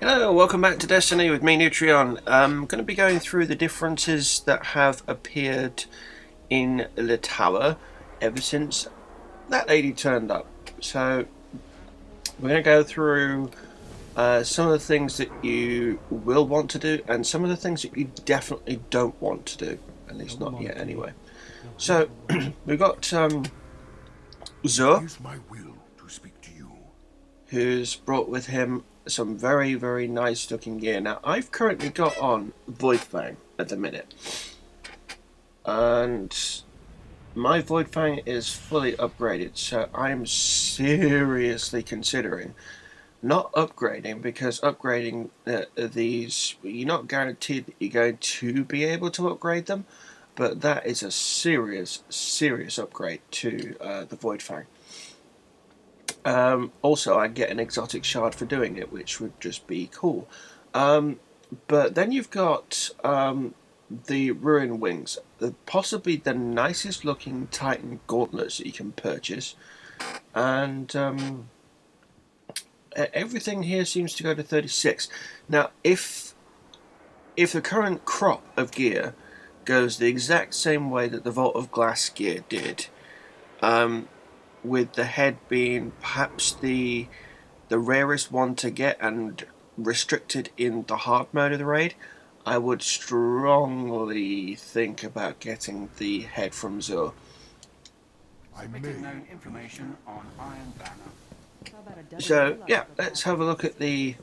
Hello, welcome back to Destiny with me, Newtrion. I'm going to be going through the differences that have appeared in the tower ever since that lady turned up. So, we're going to go through some of the things that you will want to do and some of the things that you definitely don't want to do. At least not yet, anyway. So, we've got Zur, It is my will to speak to you. who's brought with him some very, very nice looking gear. Now, I've currently got on Void Fang at the minute, and my Void Fang is fully upgraded, so I'm seriously considering not upgrading, because upgrading these, you're not guaranteed that you're going to be able to upgrade them, but that is a serious upgrade to the Void Fang. Also, I get an exotic shard for doing it, which would just be cool. But then you've got the Ruin Wings, possibly the nicest looking Titan gauntlets that you can purchase, and everything here seems to go to 36. Now, if the current crop of gear goes the exact same way that the Vault of Glass gear did, with the head being perhaps the rarest one to get and restricted in the hard mode of the raid, I would strongly think about getting the head from Zur. I may. Known information on Iron Banner. So yeah, let's have a look at the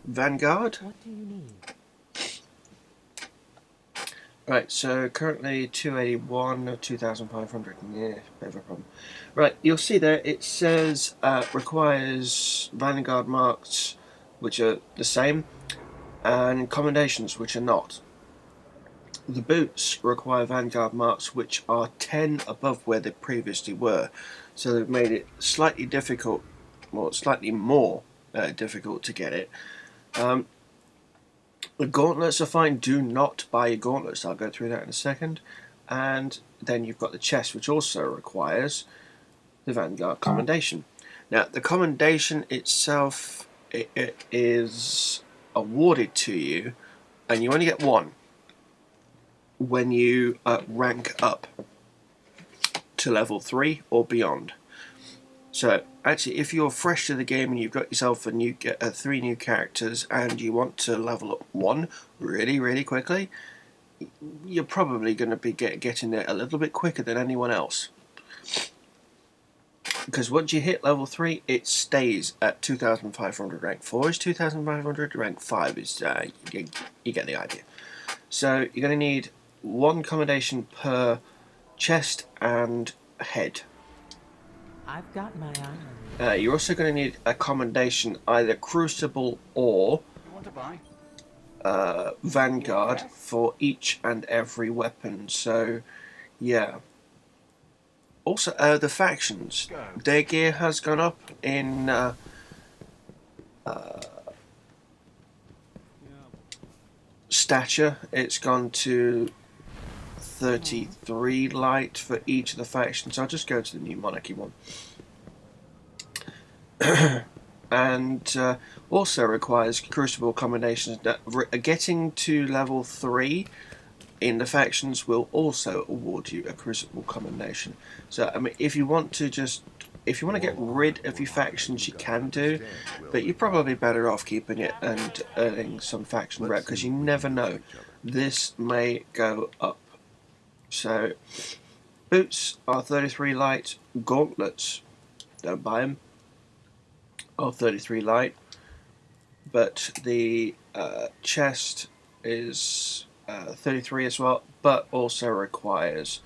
Vanguard. What do you need? Right, so currently 281 or 2,500. Yeah, bit of a problem. Right, you'll see there it says requires Vanguard marks, which are the same, and commendations, which are not. The boots require Vanguard marks, which are 10 above where they previously were. So they've made it slightly difficult, or slightly more difficult to get it. The gauntlets are fine. Do not buy your gauntlets. I'll go through that in a second. And then you've got the chest, which also requires the Vanguard commendation. Now, the commendation itself, it is awarded to you, and you only get one when you rank up to level 3 or beyond. So, actually, if you're fresh to the game and you've got yourself a new 3 new characters and you want to level up one really quickly, you're probably going to be getting there a little bit quicker than anyone else. Because once you hit level 3, it stays at 2,500. Rank 4 is 2,500, rank 5 is, you get the idea. So, you're going to need one commendation per chest and head. I've got my eye on you. You're also going to need a commendation, either Crucible or You want to buy? Vanguard for each and every weapon. So, yeah. Also, the factions, their gear has gone up in stature. It's gone to 33 light for each of the factions. I'll just go to the new monarchy one. And also requires crucible combinations. That getting to level 3 in the factions will also award you a crucible combination. So I mean, if you want to get rid of your factions, you can do, but you're probably better off keeping it and earning some faction rep, because you never know, this may go up. So, boots are 33 light, gauntlets, don't buy them, are 33 light, but the chest is 33 as well, but also requires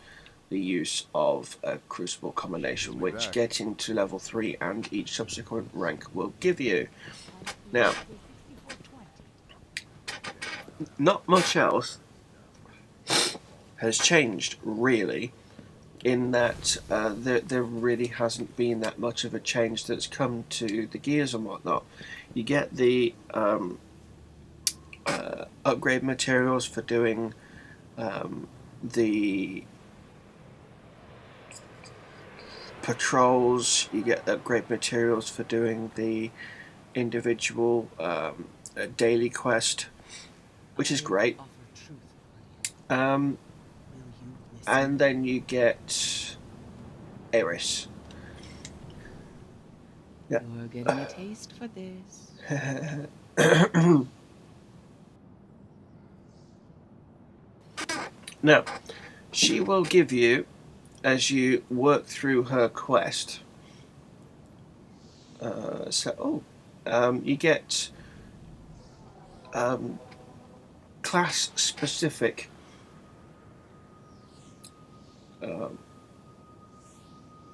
the use of a crucible combination, which getting to level 3 and each subsequent rank will give you. Now, not much else has changed, really, in that there really hasn't been that much of a change that's come to the gears and whatnot. You get the upgrade materials for doing the patrols, you get upgrade materials for doing the individual daily quest, which is great. And then you get Eris. Yeah. You're getting a taste for this. Now, she will give you, as you work through her quest, you get class-specific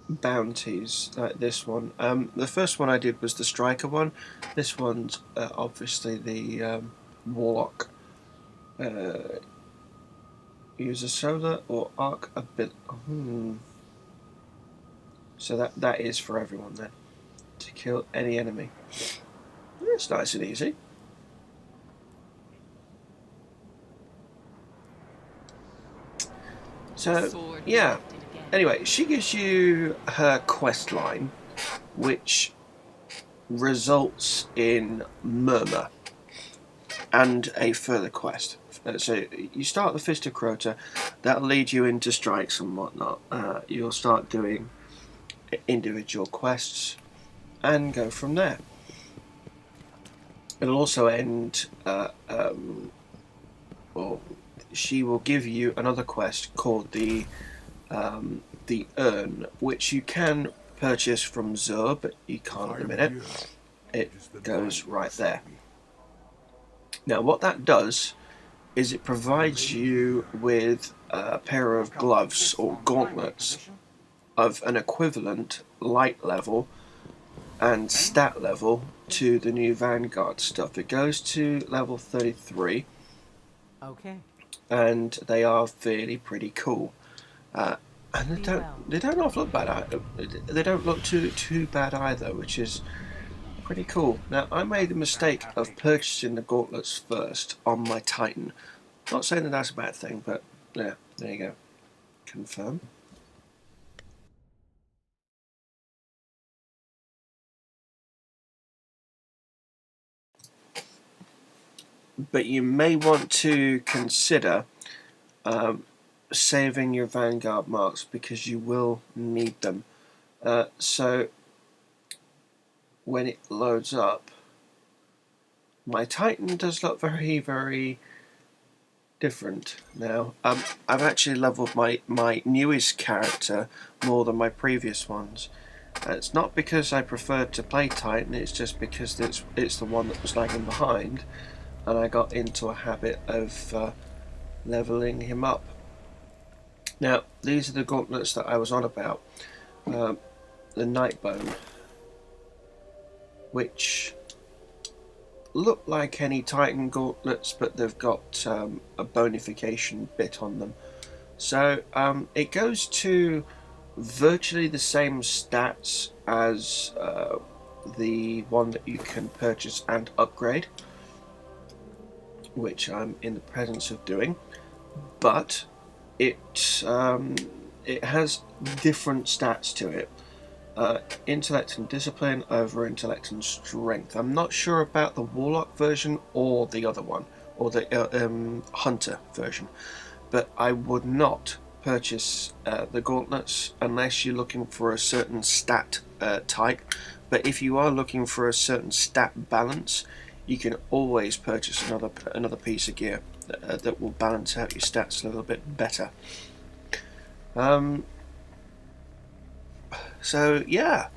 bounties, like this one. The first one I did was the striker one. This one's obviously the warlock. Use a solar or arc ability. So that is for everyone then, to kill any enemy. It's nice and easy. So yeah. Anyway, she gives you her quest line, which results in Murmur and a further quest. So you start the Fist of Crota, that'll lead you into strikes and whatnot. You'll start doing individual quests and go from there. It'll also end, she will give you another quest called the Urn, which you can purchase from Zur, but you can't at the minute. It goes right there. Now what that does is it provides you with a pair of gloves or gauntlets of an equivalent light level and stat level to the new Vanguard stuff. It goes to level 33. Okay. And they are fairly pretty cool. And they don't often look bad. They don't look too bad either, which is pretty cool. Now I made the mistake of purchasing the gauntlets first on my Titan. Not saying that that's a bad thing, but yeah, there you go. Confirm. But you may want to consider saving your Vanguard marks because you will need them. So when it loads up, my Titan does look very, very different now. I've actually leveled my newest character more than my previous ones. It's not because I preferred to play Titan, it's just because it's the one that was lagging behind, and I got into a habit of leveling him up. Now, these are the gauntlets that I was on about. The Nightbone, which look like any Titan gauntlets, but they've got a bonification bit on them. So it goes to virtually the same stats as the one that you can purchase and upgrade, which I'm in the presence of doing, but it has different stats to it. Intellect and discipline over intellect and strength. I'm not sure about the warlock version or the other one, or the hunter version, but I would not purchase the gauntlets unless you're looking for a certain stat type. But if you are looking for a certain stat balance, you can always purchase another piece of gear that will balance out your stats a little bit better. So yeah,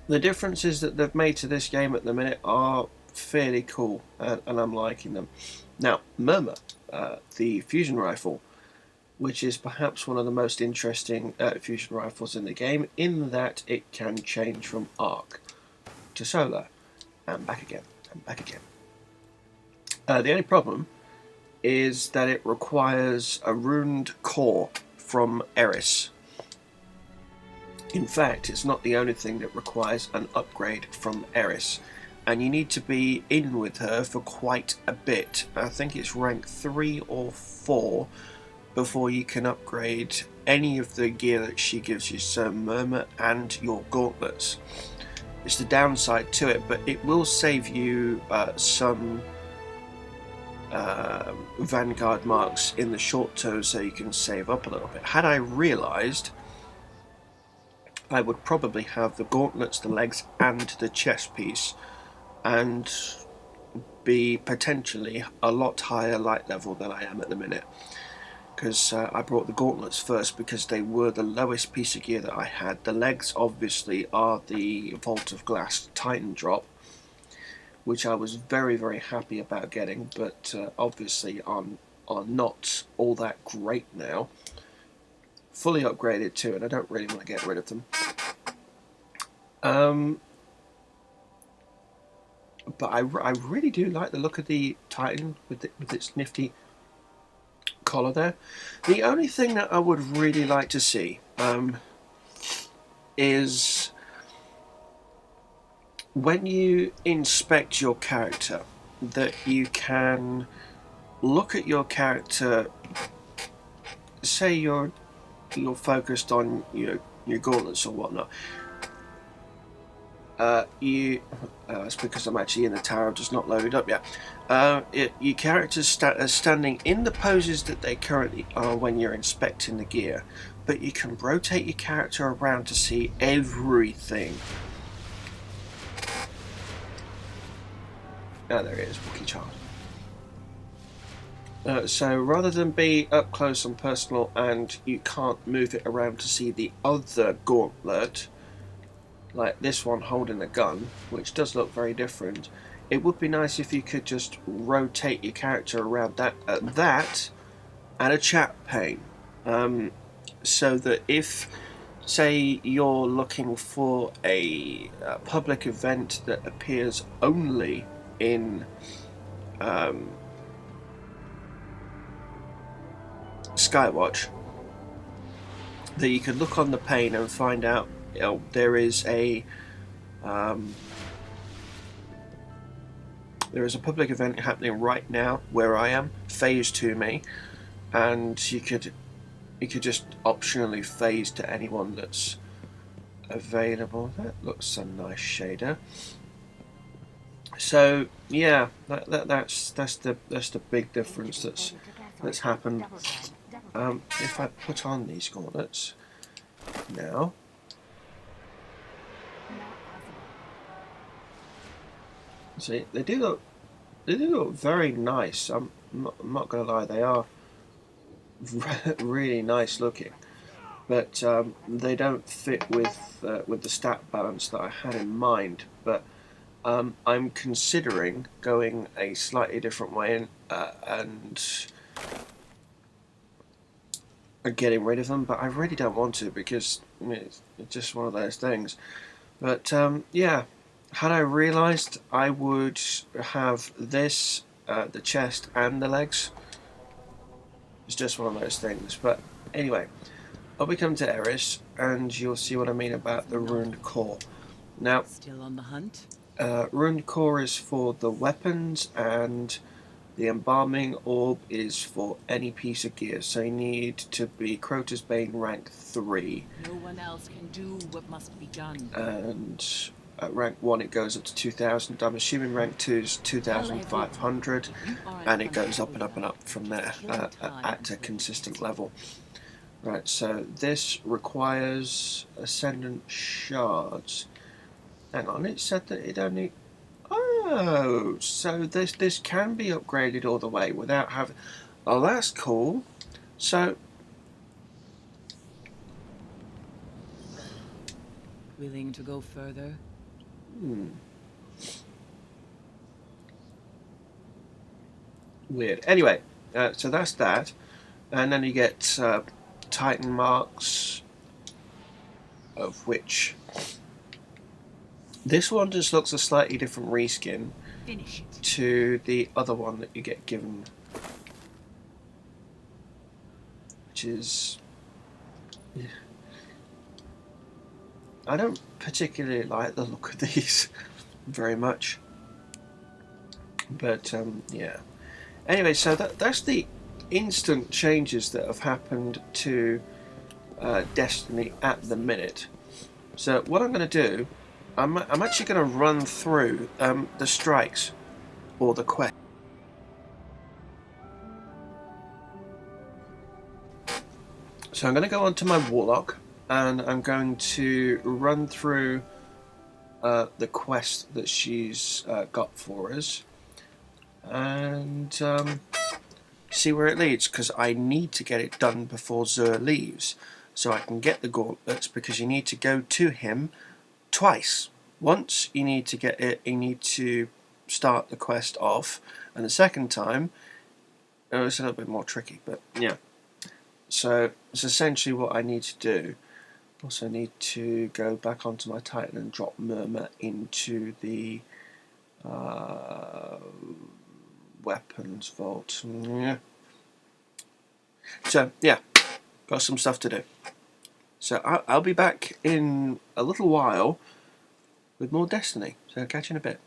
the differences that they've made to this game at the minute are fairly cool, and I'm liking them. Now, Murmur, the fusion rifle, which is perhaps one of the most interesting fusion rifles in the game, in that it can change from arc to solar, and back again, and back again. The only problem is that it requires a runed core from Eris. In fact, it's not the only thing that requires an upgrade from Eris, and you need to be in with her for quite a bit. I think it's rank 3 or 4 before you can upgrade any of the gear that she gives you, so Murmur and your gauntlets. It's the downside to it, but it will save you some Vanguard marks in the short term, so you can save up a little bit. Had I realised, I would probably have the gauntlets, the legs, and the chest piece, and be potentially a lot higher light level than I am at the minute. Because I brought the gauntlets first because they were the lowest piece of gear that I had. The legs obviously are the Vault of Glass Titan drop, which I was very, very happy about getting, but obviously are not all that great now. Fully upgraded too, and I don't really want to get rid of them. But I really do like the look of the Titan with its nifty collar there. The only thing that I would really like to see is when you inspect your character, that you can look at your character. Say you're focused on your gauntlets or whatnot. It's because I'm actually in the tower. I've just not loaded up yet. Your characters are standing in the poses that they currently are when you're inspecting the gear, but you can rotate your character around to see everything. Oh, there it is, Wookiee Child. So rather than be up close and personal and you can't move it around to see the other gauntlet, like this one holding a gun, which does look very different, it would be nice if you could just rotate your character around that and a chat pane, so that if, say, you're looking for a public event that appears only in Skywatch, that you could look on the pane and find out, you know, there is a public event happening right now where I am, phase to me, and you could just optionally phase to anyone that's available. That looks a nice shader. So yeah, that's the big difference that's happened. If I put on these gauntlets now, see, they do look very nice. I'm not gonna lie, they are really nice looking, but they don't fit with the stat balance that I had in mind. But I'm considering going a slightly different way and getting rid of them, but I really don't want to, because I mean, it's just one of those things. But yeah, had I realised, I would have this, the chest and the legs. It's just one of those things. But anyway, I'll be coming to Eris, and you'll see what I mean about the runed core. Now, Still on the hunt? runed core is for the weapons, and the embalming orb is for any piece of gear. So you need to be Crota's Bane rank 3. No one else can do what must be done. And at rank 1 it goes up to 2000. I'm assuming rank 2 is 2500, and it goes up and up and up from there at a consistent level. Right, so this requires Ascendant Shards. Hang on, it said that it only... Oh, so this can be upgraded all the way without having... Oh, that's cool. So... Willing to go further? Weird. Anyway, so that's that. And then you get Titan marks, of which... This one just looks a slightly different reskin to the other one that you get given, which is... I don't particularly like the look of these very much, but yeah. Anyway, so that's the instant changes that have happened to Destiny at the minute. So what I'm going to do, I'm actually going to run through the strikes or the quest. So I'm going to go onto my warlock and I'm going to run through the quest that she's got for us and see where it leads, because I need to get it done before Zur leaves so I can get the gauntlets, because you need to go to him twice. Once you need to get it, you need to start the quest off, and the second time it's a little bit more tricky, but yeah. So it's essentially what I need to do. Also need to go back onto my Titan and drop Murmur into the weapons vault. Yeah. So yeah, got some stuff to do. So I'll be back in a little while with more Destiny. So I'll catch you in a bit.